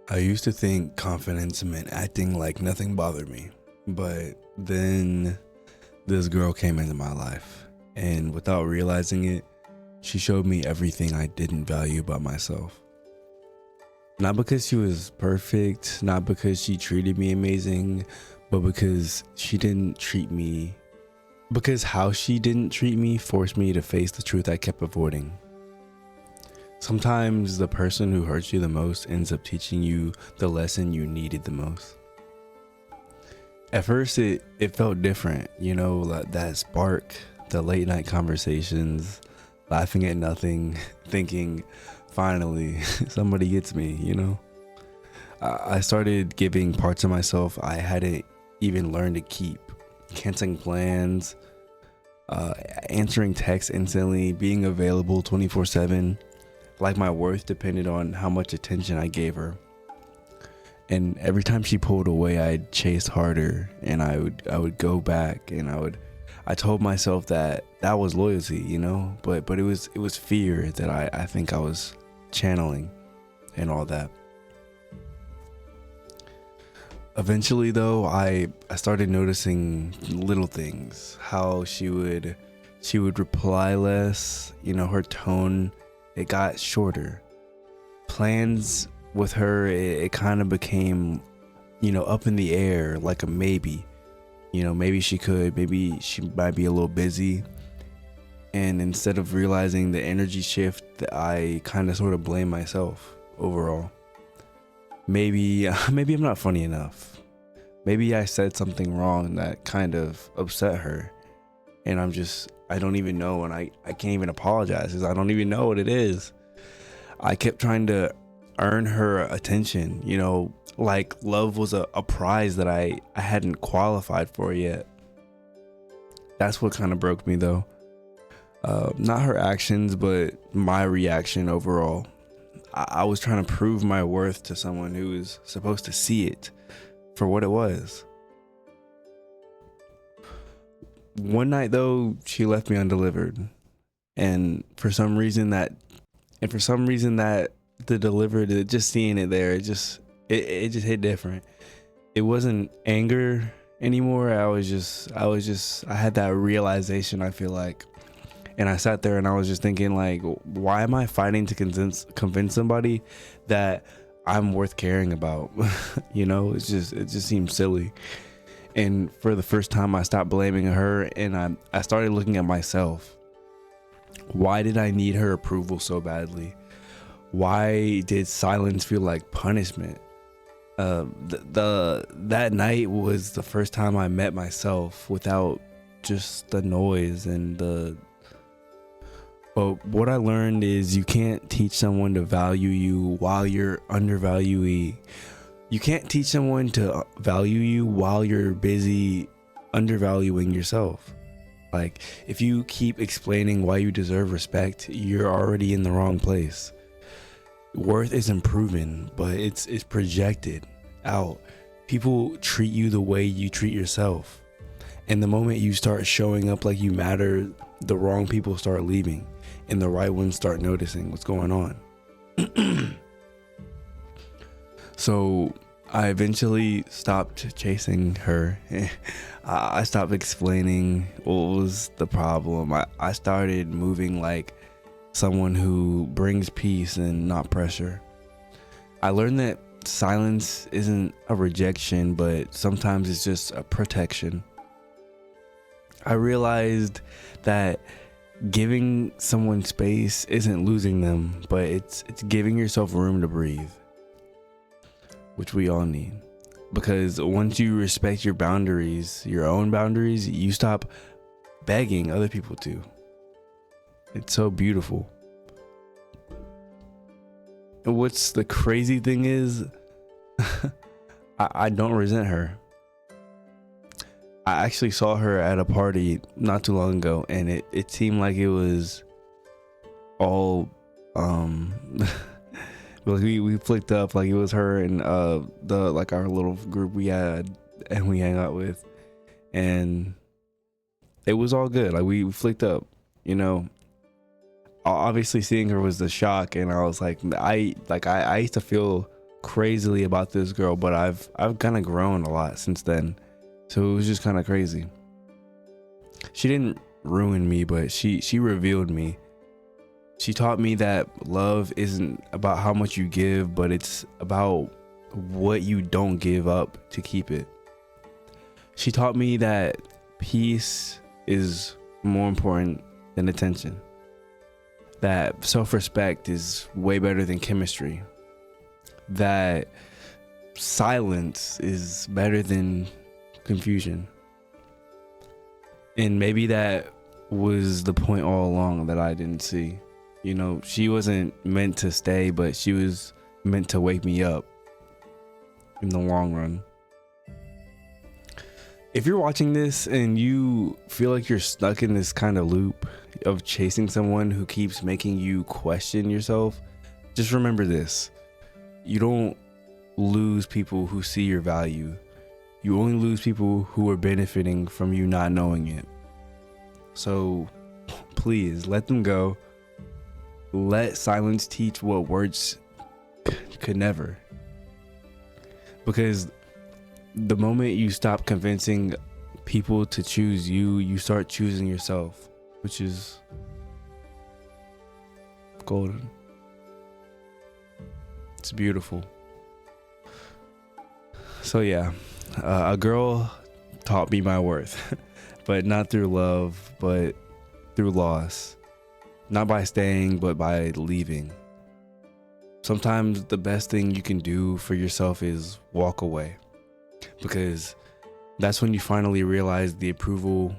I used to think confidence meant acting like nothing bothered me, but then this girl came into my life, and without realizing it, she showed me everything I didn't value about myself. Not because she was perfect, not because she treated me amazing, but because she didn't treat me, because how she didn't treat me forced me to face the truth I kept avoiding. Sometimes the person who hurts you the most ends up teaching you the lesson you needed the most. At first, it felt different, like that spark, the late night conversations, laughing at nothing, thinking, finally, somebody gets me. I started giving parts of myself I hadn't even learned to keep, canceling plans, answering texts instantly, being available 24/7. Like my worth depended on how much attention I gave her. And every time she pulled away, I'd chase harder, and I would go back, and I told myself that was loyalty, but it was fear that I think I was channeling and all that. Eventually though, I started noticing little things, how she would reply less, her tone, it got shorter. Plans with her, it kind of became, up in the air, like a maybe. Maybe she could, maybe she might be a little busy. And instead of realizing the energy shift, I kind of sort of blame myself overall. Maybe, maybe I'm not funny enough. Maybe I said something wrong that kind of upset her. And I don't even know, and I can't even apologize because I don't even know what it is. I kept trying to earn her attention, like love was a prize that I hadn't qualified for yet. That's what kind of broke me though. Not her actions, but my reaction overall. I was trying to prove my worth to someone who was supposed to see it for what it was. One night though, she left me undelivered, and for some reason that the delivered, just seeing it there, it just hit different. It wasn't anger anymore. I had that realization, I feel like, and I sat there and I was just thinking, like, why am I fighting to convince somebody that I'm worth caring about? It just seems silly. And for the first time, I stopped blaming her, and I started looking at myself. Why did I need her approval so badly? Why did silence feel like punishment? That night was the first time I met myself without just the noise and the. But what I learned is you can't teach someone to value you while you're undervaluing. You can't teach someone to value you while you're busy undervaluing yourself. Like, if you keep explaining why you deserve respect, you're already in the wrong place. Worth isn't proven, but it's projected out. People treat you the way you treat yourself. And the moment you start showing up like you matter, the wrong people start leaving, and the right ones start noticing what's going on. So I eventually stopped chasing her. I stopped explaining what was the problem. I started moving like someone who brings peace and not pressure. I learned that silence isn't a rejection, but sometimes it's just a protection. I realized that giving someone space isn't losing them, but it's giving yourself room to breathe, which we all need. Because once you respect your boundaries, your own boundaries, you stop begging other people to. It's so beautiful. And what's the crazy thing is, I don't resent her. I actually saw her at a party not too long ago, and it seemed like it was all like we flicked up, like it was her and the like our little group we had and we hang out with, and it was all good. Like we flicked up, obviously seeing her was the shock, and I was like, I used to feel crazily about this girl, but I've kind of grown a lot since then. So it was just kind of crazy. She didn't ruin me, but she revealed me. She taught me that love isn't about how much you give, but it's about what you don't give up to keep it. She taught me that peace is more important than attention. That self-respect is way better than chemistry. That silence is better than confusion. And maybe that was the point all along that I didn't see. You know, she wasn't meant to stay, but she was meant to wake me up in the long run. If you're watching this and you feel like you're stuck in this kind of loop of chasing someone who keeps making you question yourself, just remember this. You don't lose people who see your value. You only lose people who are benefiting from you not knowing it. So please let them go. Let silence teach what words could never. Because the moment you stop convincing people to choose you, you start choosing yourself, which is golden. It's beautiful. So yeah, a girl taught me my worth, but not through love, but through loss. Not by staying, but by leaving. Sometimes the best thing you can do for yourself is walk away. Because that's when you finally realize the approval.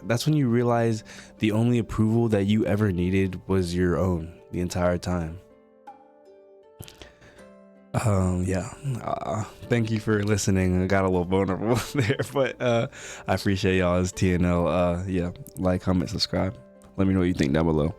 That's when you realize the only approval that you ever needed was your own the entire time. Thank you for listening. I got a little vulnerable there, but I appreciate y'all. It's TNL. Like, comment, subscribe. Let me know what you think down below.